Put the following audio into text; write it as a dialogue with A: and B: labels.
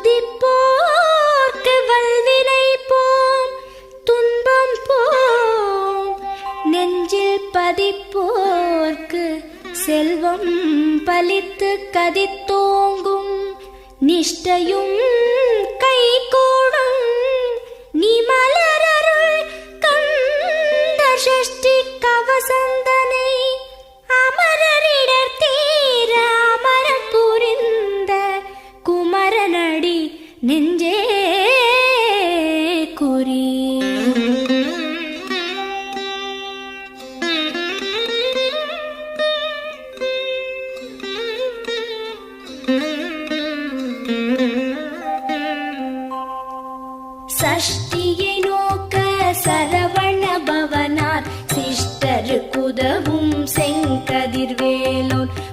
A: துதிப்போர்க்கு வல்வினை போம் துன்பம் போம் நெஞ்சில் பதிப்போர்க்கு செல்வம் பலித்து கதித்தோங்கும் நிஷ்டையும் கைகூடும் நீ மலரருள் கந்த சஷ்டி கவசந்தனை அமரரிடர் தீர அமரம் புரிந்த குமரனடி நெஞ்சே குறி.